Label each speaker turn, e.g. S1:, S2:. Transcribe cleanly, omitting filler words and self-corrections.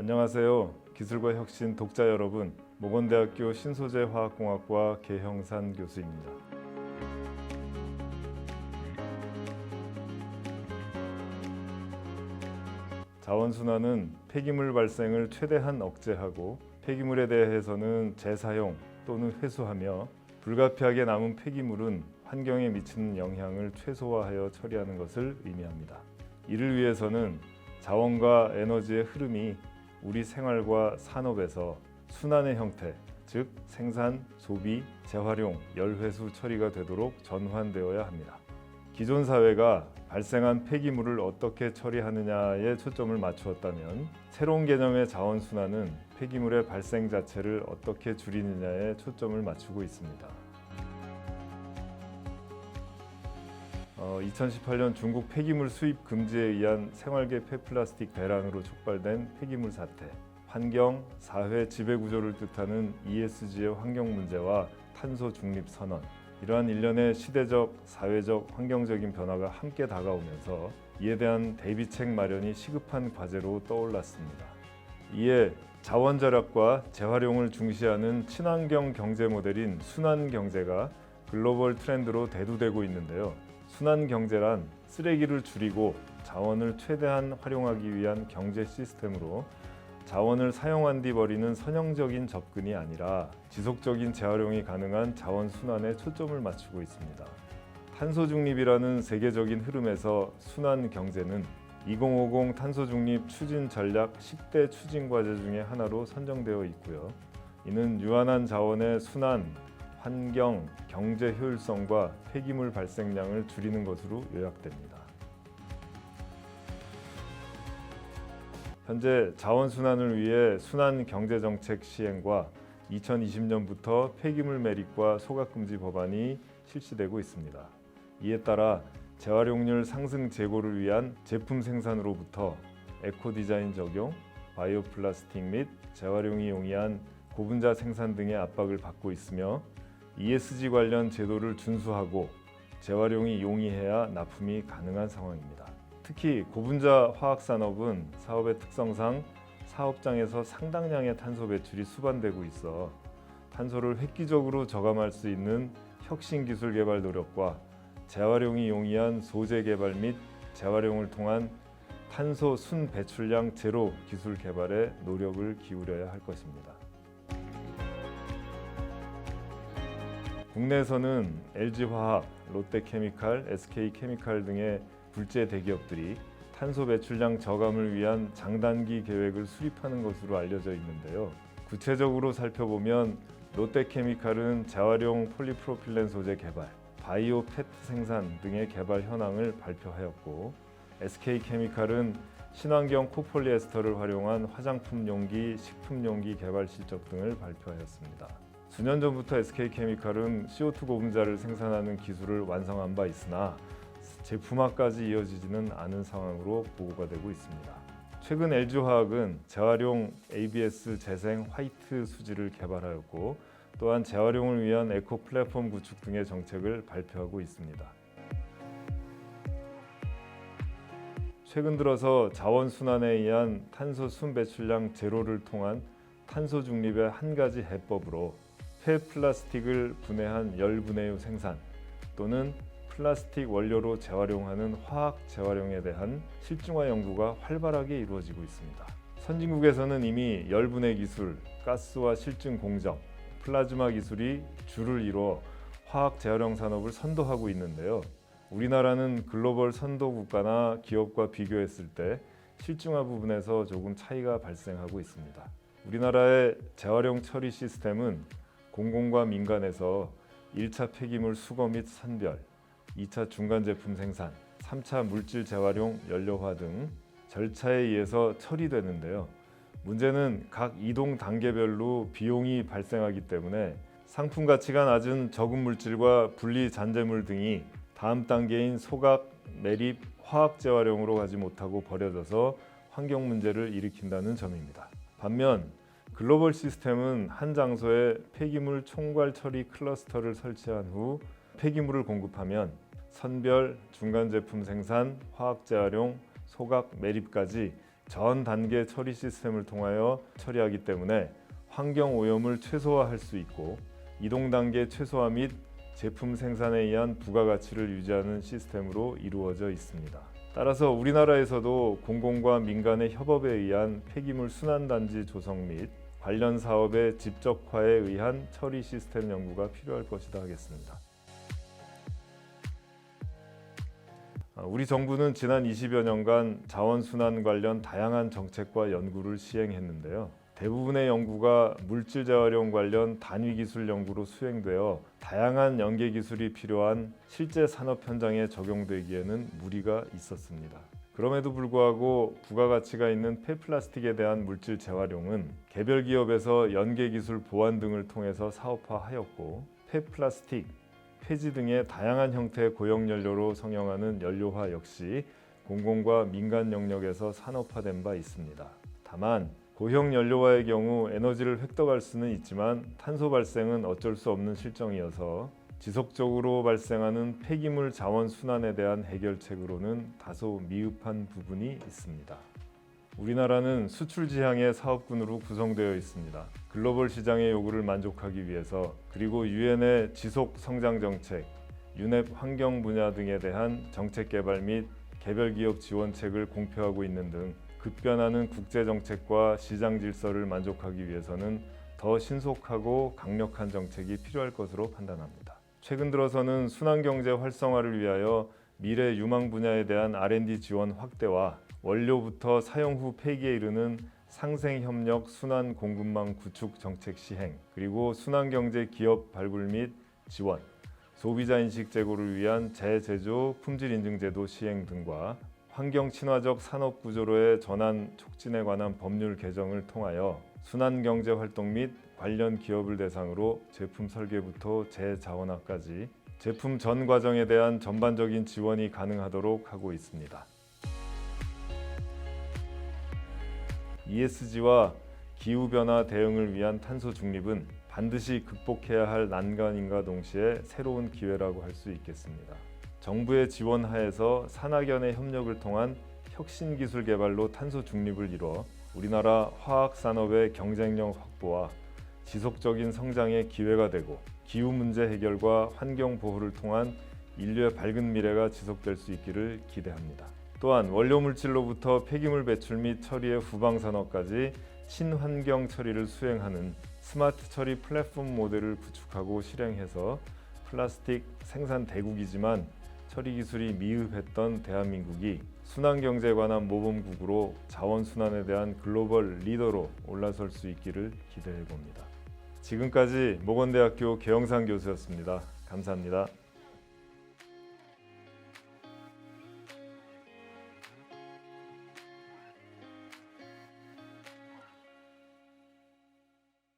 S1: 안녕하세요. 기술과 혁신 독자 여러분, 모건대학교 신소재화학공학과 계형산 교수입니다. 자원순환은 폐기물 발생을 최대한 억제하고 폐기물에 대해서는 재사용 또는 회수하며 불가피하게 남은 폐기물은 환경에 미치는 영향을 최소화하여 처리하는 것을 의미합니다. 이를 위해서는 자원과 에너지의 흐름이 우리 생활과 산업에서 순환의 형태, 즉 생산, 소비, 재활용, 열회수 처리가 되도록 전환되어야 합니다. 기존 사회가 발생한 폐기물을 어떻게 처리하느냐에 초점을 맞추었다면 새로운 개념의 자원순환은 폐기물의 발생 자체를 어떻게 줄이느냐에 초점을 맞추고 있습니다. 2018년 중국 폐기물 수입 금지에 의한 생활계 폐플라스틱 배란으로 촉발된 폐기물 사태, 환경, 사회 지배구조를 뜻하는 ESG의 환경 문제와 탄소 중립 선언, 이러한 일련의 시대적, 사회적, 환경적인 변화가 함께 다가오면서 이에 대한 대비책 마련이 시급한 과제로 떠올랐습니다. 이에 자원 절약과 재활용을 중시하는 친환경 경제 모델인 순환 경제가 글로벌 트렌드로 대두되고 있는데요. 순환 경제란 쓰레기를 줄이고 자원을 최대한 활용하기 위한 경제 시스템으로 자원을 사용한 뒤 버리는 선형적인 접근이 아니라 지속적인 재활용이 가능한 자원 순환에 초점을 맞추고 있습니다. 탄소 중립이라는 세계적인 흐름에서 순환 경제는 2050 탄소 중립 추진 전략 10대 추진 과제 중에 하나로 선정되어 있고요. 이는 유한한 자원의 순환, 환경, 경제 효율성과 폐기물 발생량을 줄이는 것으로 요약됩니다. 현재 자원순환을 위해 순환경제정책 시행과 2020년부터 폐기물 매립과 소각금지 법안이 실시되고 있습니다. 이에 따라 재활용률 상승 제고를 위한 제품 생산으로부터 에코디자인 적용, 바이오 플라스틱 및 재활용이 용이한 고분자 생산 등의 압박을 받고 있으며 ESG 관련 제도를 준수하고 재활용이 용이해야 납품이 가능한 상황입니다. 특히 고분자 화학산업은 사업의 특성상 사업장에서 상당량의 탄소 배출이 수반되고 있어 탄소를 획기적으로 저감할 수 있는 혁신 기술 개발 노력과 재활용이 용이한 소재 개발 및 재활용을 통한 탄소 순 배출량 제로 기술 개발에 노력을 기울여야 할 것입니다. 국내에서는 LG화학, 롯데케미칼, SK케미칼 등의 굴재 대기업들이 탄소 배출량 저감을 위한 장단기 계획을 수립하는 것으로 알려져 있는데요. 구체적으로 살펴보면 롯데케미칼은 재활용 폴리프로필렌 소재 개발, 바이오 페트 생산 등의 개발 현황을 발표하였고, SK케미칼은 친환경 코폴리에스터를 활용한 화장품 용기, 식품 용기 개발 실적 등을 발표하였습니다. 수년 전부터 SK케미칼은 CO2 고분자를 생산하는 기술을 완성한 바 있으나 제품화까지 이어지지는 않은 상황으로 보고가 되고 있습니다. 최근 LG화학은 재활용 ABS 재생 화이트 수지를 개발하였고, 또한 재활용을 위한 에코 플랫폼 구축 등의 정책을 발표하고 있습니다. 최근 들어서 자원 순환에 의한 탄소 순 배출량 제로를 통한 탄소 중립의 한 가지 해법으로 폐플라스틱을 분해한 열분해유 생산 또는 플라스틱 원료로 재활용하는 화학 재활용에 대한 실증화 연구가 활발하게 이루어지고 있습니다. 선진국에서는 이미 열분해 기술, 가스와 실증 공정, 플라즈마 기술이 주를 이루어 화학 재활용 산업을 선도하고 있는데요. 우리나라는 글로벌 선도 국가나 기업과 비교했을 때 실증화 부분에서 조금 차이가 발생하고 있습니다. 우리나라의 재활용 처리 시스템은 공공과 민간에서 1차 폐기물 수거 및 선별, 2차 중간 제품 생산, 3차 물질 재활용, 연료화 등 절차에 의해서 처리되는데요. 문제는 각 이동 단계별로 비용이 발생하기 때문에 상품 가치가 낮은 적은 물질과 분리 잔재물 등이 다음 단계인 소각, 매립, 화학 재활용으로 가지 못하고 버려져서 환경 문제를 일으킨다는 점입니다. 반면 글로벌 시스템은 한 장소에 폐기물 총괄 처리 클러스터를 설치한 후 폐기물을 공급하면 선별, 중간 제품 생산, 화학 재활용, 소각, 매립까지 전 단계 처리 시스템을 통하여 처리하기 때문에 환경 오염을 최소화할 수 있고 이동 단계 최소화 및 제품 생산에 의한 부가가치를 유지하는 시스템으로 이루어져 있습니다. 따라서 우리나라에서도 공공과 민간의 협업에 의한 폐기물 순환단지 조성 및 관련 사업의 집적화에 의한 처리 시스템 연구가 필요할 것이다 하겠습니다. 우리 정부는 지난 20여 년간 자원순환 관련 다양한 정책과 연구를 시행했는데요. 대부분의 연구가 물질 재활용 관련 단위 기술 연구로 수행되어 다양한 연계 기술이 필요한 실제 산업 현장에 적용되기에는 무리가 있었습니다. 그럼에도 불구하고 부가가치가 있는 폐플라스틱에 대한 물질 재활용은 개별 기업에서 연계 기술 보완 등을 통해서 사업화하였고 폐플라스틱, 폐지 등의 다양한 형태의 고형 연료로 성형하는 연료화 역시 공공과 민간 영역에서 산업화된 바 있습니다. 다만 고형 연료화의 경우 에너지를 획득할 수는 있지만 탄소 발생은 어쩔 수 없는 실정이어서 지속적으로 발생하는 폐기물 자원 순환에 대한 해결책으로는 다소 미흡한 부분이 있습니다. 우리나라는 수출 지향의 사업군으로 구성되어 있습니다. 글로벌 시장의 요구를 만족하기 위해서 그리고 유엔의 지속 성장 정책, 유넵 환경 분야 등에 대한 정책 개발 및 개별 기업 지원책을 공표하고 있는 등 급변하는 국제 정책과 시장 질서를 만족하기 위해서는 더 신속하고 강력한 정책이 필요할 것으로 판단합니다. 최근 들어서는 순환경제 활성화를 위하여 미래 유망 분야에 대한 R&D 지원 확대와 원료부터 사용 후 폐기에 이르는 상생협력 순환 공급망 구축 정책 시행, 그리고 순환경제 기업 발굴 및 지원, 소비자 인식 제고를 위한 재제조 품질 인증 제도 시행 등과 환경 친화적 산업 구조로의 전환 촉진에 관한 법률 개정을 통하여 순환경제 활동 및 관련 기업을 대상으로 제품 설계부터 재자원화까지 제품 전 과정에 대한 전반적인 지원이 가능하도록 하고 있습니다. ESG와 기후변화 대응을 위한 탄소 중립은 반드시 극복해야 할 난관인과 동시에 새로운 기회라고 할 수 있겠습니다. 정부의 지원 하에서 산학연의 협력을 통한 혁신 기술 개발로 탄소 중립을 이뤄 우리나라 화학 산업의 경쟁력 확보와 지속적인 성장의 기회가 되고 기후 문제 해결과 환경 보호를 통한 인류의 밝은 미래가 지속될 수 있기를 기대합니다. 또한 원료 물질로부터 폐기물 배출 및 처리의 후방 산업까지 친환경 처리를 수행하는 스마트 처리 플랫폼 모델을 구축하고 실행해서 플라스틱 생산 대국이지만 처리 기술이 미흡했던 대한민국이 순환경제에 관한 모범국으로 자원순환에 대한 글로벌 리더로 올라설 수 있기를 기대해 봅니다. 지금까지 모건대학교 계영상 교수였습니다. 감사합니다.